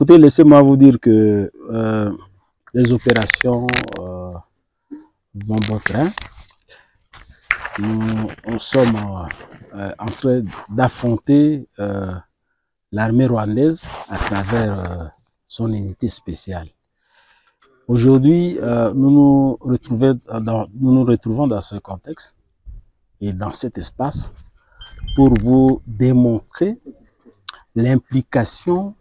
Écoutez, laissez-moi vous dire que les opérations vont bon train. Nous sommes en train d'affronter l'armée rwandaise à travers son unité spéciale. Aujourd'hui, nous nous retrouvons dans ce contexte et dans cet espace pour vous démontrer l'implication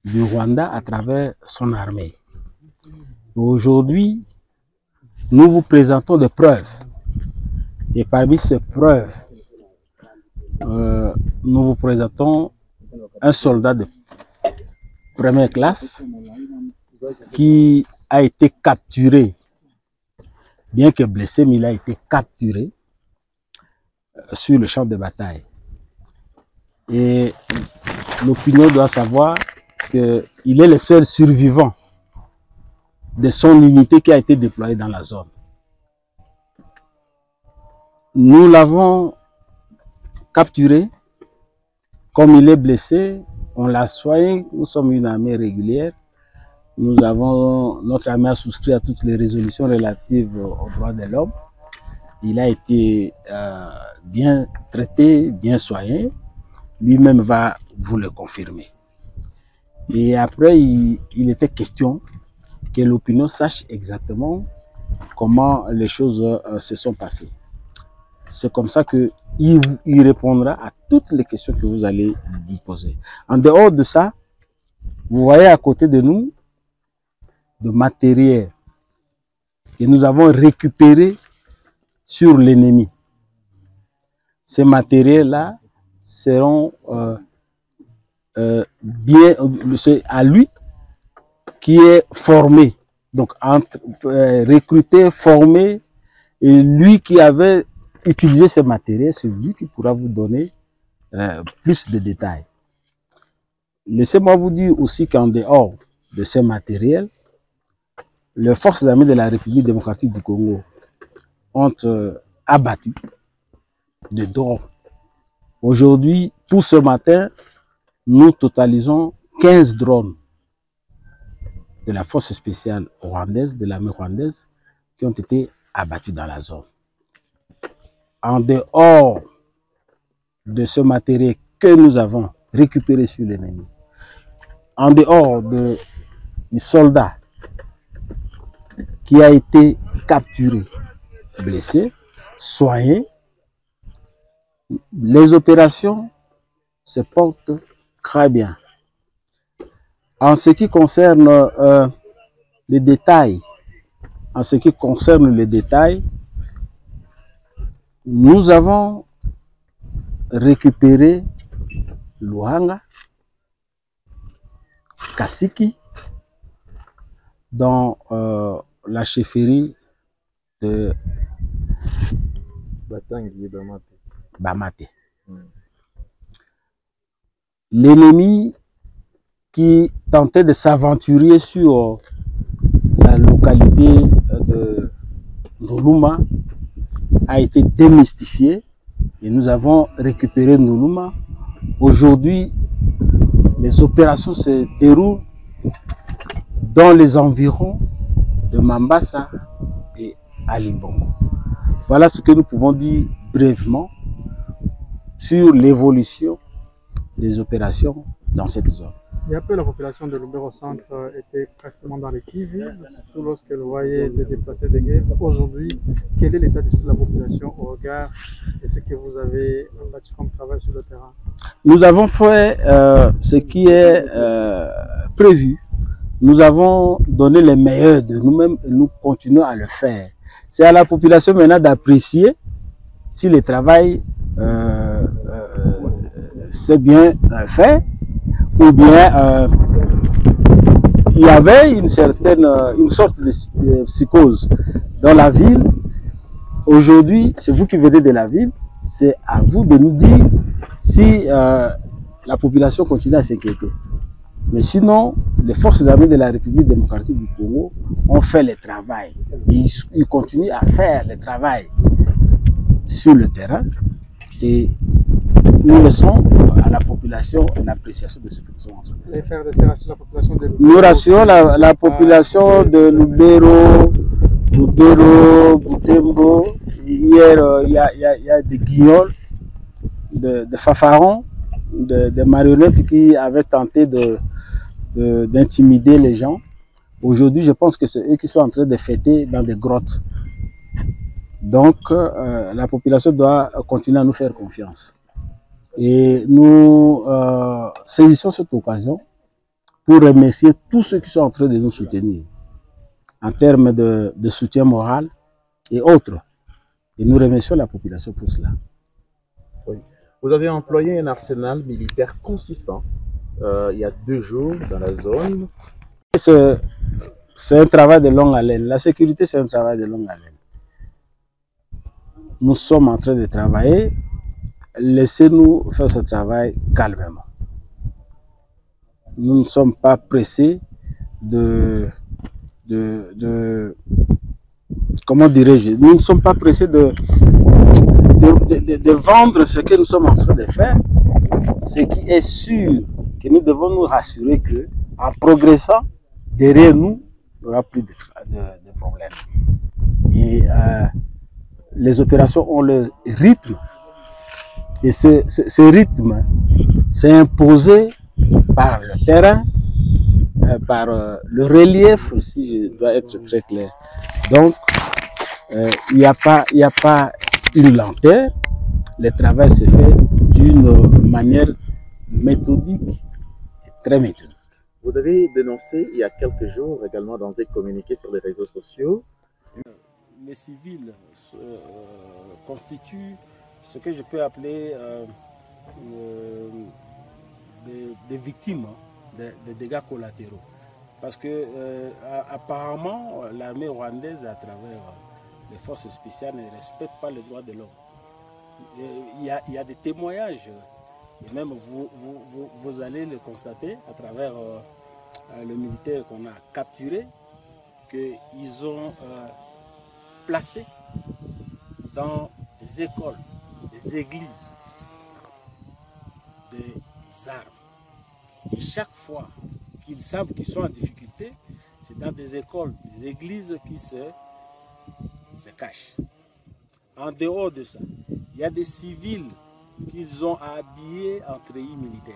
du Rwanda à travers son armée. Aujourd'hui, nous vous présentons des preuves. Et parmi ces preuves, nous vous présentons un soldat de première classe qui a été capturé, bien que blessé, mais il a été capturé sur le champ de bataille. Et l'opinion doit savoir qu'il est le seul survivant de son unité qui a été déployée dans la zone. Nous l'avons capturé. Comme il est blessé, on l'a soigné. Nous sommes une armée régulière. Notre armée a souscrit à toutes les résolutions relatives aux droits de l'homme. Il a été bien traité, bien soigné. Lui-même va vous le confirmer. Et après, il était question que l'opinion sache exactement comment les choses se sont passées. C'est comme ça qu'il répondra à toutes les questions que vous allez lui poser. En dehors de ça, vous voyez à côté de nous de matériel que nous avons récupéré sur l'ennemi. Ces matériels-là seront c'est à lui qui est formé, donc recruté, formé, et lui qui avait utilisé ces matériels, c'est lui qui pourra vous donner plus de détails. Laissez-moi vous dire aussi qu'en dehors de ces matériels, les forces armées de la République démocratique du Congo ont abattu des drones. Aujourd'hui, pour ce matin, nous totalisons 15 drones de la force spéciale rwandaise, de l'armée rwandaise, qui ont été abattus dans la zone. En dehors de ce matériel que nous avons récupéré sur l'ennemi, en dehors du soldat qui a été capturé, blessé, soigné, les opérations se portent très bien. En ce qui concerne les détails, nous avons récupéré Luhanga, Kasiki, dans la chefferie de Bamate. L'ennemi qui tentait de s'aventurer sur la localité de Ndoluma a été démystifié et nous avons récupéré Ndoluma. Aujourd'hui, les opérations se déroulent dans les environs de Mambasa et Alimbongo. Voilà ce que nous pouvons dire brièvement sur l'évolution des opérations dans cette zone. Il y a peu la population de Lubero Centre était pratiquement dans les Kivu, surtout lorsque le voyait des déplacés de guerre. Aujourd'hui, quel est l'état d'esprit de la population au regard de ce que vous avez bâti comme travail sur le terrain? Nous avons fait ce qui est prévu. Nous avons donné le meilleur de nous-mêmes et nous continuons à le faire. C'est à la population maintenant d'apprécier si le travail c'est bien fait ou bien il y avait une sorte de psychose dans la ville. Aujourd'hui, c'est vous qui venez de la ville, c'est à vous de nous dire si la population continue à s'inquiéter. Mais sinon, les forces armées de la République démocratique du Congo ont fait le travail. Ils continuent à faire le travail sur le terrain et nous laissons à la population l'appréciation de ce que nous sommes en train de faire. Les frères de sœurs rassurent la population de Lubero. Nous rassurons la population de Lubero, Butembo. Hier, il y a des guignols, de fanfarons, de marionnettes qui avaient tenté d'intimider les gens. Aujourd'hui, je pense que c'est eux qui sont en train de fêter dans des grottes. Donc, la population doit continuer à nous faire confiance. Et nous saisissons cette occasion pour remercier tous ceux qui sont en train de nous soutenir en termes de soutien moral et autres. Et nous remercions la population pour cela. Oui. Vous avez employé un arsenal militaire consistant il y a 2 jours dans la zone. C'est un travail de longue haleine. La sécurité, c'est un travail de longue haleine. Nous sommes en train de travailler. Laissez-nous faire ce travail calmement. Nous ne sommes pas pressés comment dirais-je, nous ne sommes pas pressés de vendre ce que nous sommes en train de faire. Ce qui est sûr, que nous devons nous rassurer que en progressant, derrière nous, il n'y aura plus de problèmes. Et les opérations ont le rythme. Et ce rythme s'est imposé par le terrain, par le relief, si je dois être très clair. Donc, il n'y a pas une lenteur. Le travail s'est fait d'une manière méthodique et très méthodique. Vous avez dénoncé il y a quelques jours également dans un communiqué sur les réseaux sociaux. Les civils constituent ce que je peux appeler des victimes des dégâts collatéraux. Parce que apparemment, l'armée rwandaise, à travers les forces spéciales, ne respecte pas les droits de l'homme. Il y a des témoignages, et même vous allez le constater à travers le militaire qu'on a capturé, qu'ils ont placé dans des écoles, des églises, des armes. Et chaque fois qu'ils savent qu'ils sont en difficulté, c'est dans des écoles, des églises qui se cachent. En dehors de ça, il y a des civils qu'ils ont habillés en treillis militaires,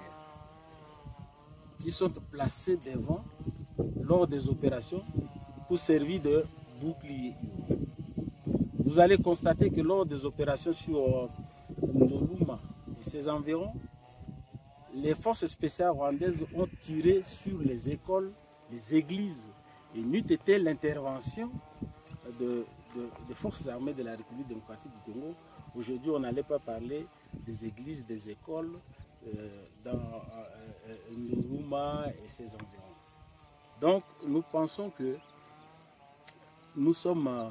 qui sont placés devant lors des opérations pour servir de bouclier urbain. Vous allez constater que lors des opérations sur Ndoluma et ses environs, les forces spéciales rwandaises ont tiré sur les écoles, les églises. Et n'eût été l'intervention des forces armées de la République démocratique du Congo, aujourd'hui on n'allait pas parler des églises, des écoles dans Ndoluma et ses environs. Donc nous pensons que nous sommes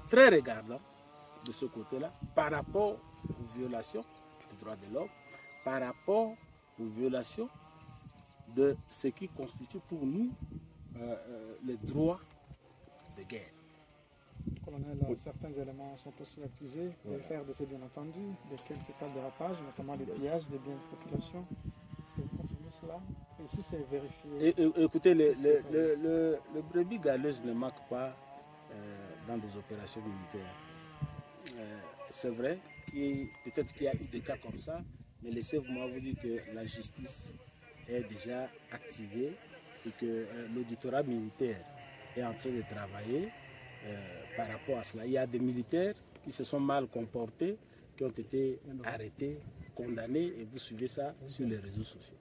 très regardants de ce côté-là par rapport aux violations des droits de l'homme, par rapport aux violations de ce qui constitue pour nous les droits de guerre. Colonel, certains éléments sont aussi accusés de faire de ces bien entendu de quelques cas de dérapage, notamment des pillages des biens de population. Est-ce que vous confirmez cela? Et si c'est vérifié? Écoutez, le brebis galeuse ne manque pas dans des opérations militaires. C'est vrai peut-être qu'il y a eu des cas comme ça, mais laissez-moi vous dire que la justice est déjà activée et que l'auditorat militaire est en train de travailler par rapport à cela. Il y a des militaires qui se sont mal comportés, qui ont été arrêtés, condamnés, et vous suivez ça sur les réseaux sociaux.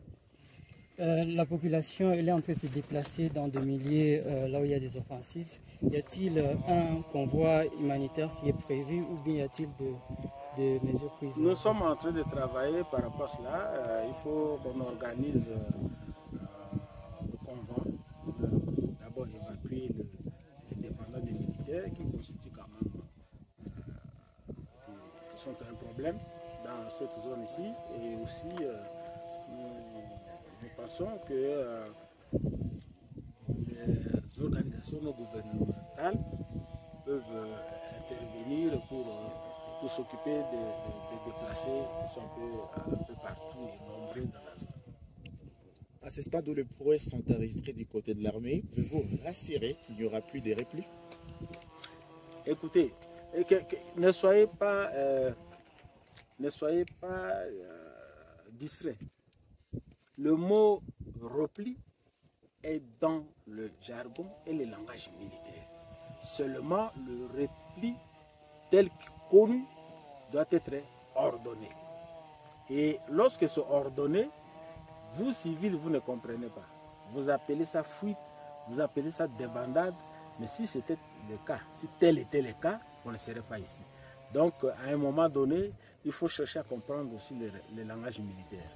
La population elle est en train de se déplacer dans des milieux là où il y a des offensifs. Y a-t-il un convoi humanitaire qui est prévu ou bien y a-t-il des mesures prises? Nous sommes en train de travailler par rapport à cela. Il faut qu'on organise le convoi. D'abord évacuer les dépendants des militaires qui constituent quand même qui sont un problème dans cette zone ici. Et aussi nous pensons que les organisations non gouvernementales peuvent intervenir pour s'occuper des déplacés qui sont un peu partout et nombreux dans la zone. À ce stade où les prouesses sont enregistrées du côté de l'armée, pouvez-vous rassurer qu'il n'y aura plus de replis? Écoutez, ne soyez pas, distraits. Le mot repli est dans le jargon et le langage militaire. Seulement le repli tel que connu doit être ordonné. Et lorsque c'est ordonné, vous civils, vous ne comprenez pas. Vous appelez ça fuite, vous appelez ça débandade. Mais si c'était le cas, si tel était le cas, on ne serait pas ici. Donc, à un moment donné, il faut chercher à comprendre aussi le langage militaire.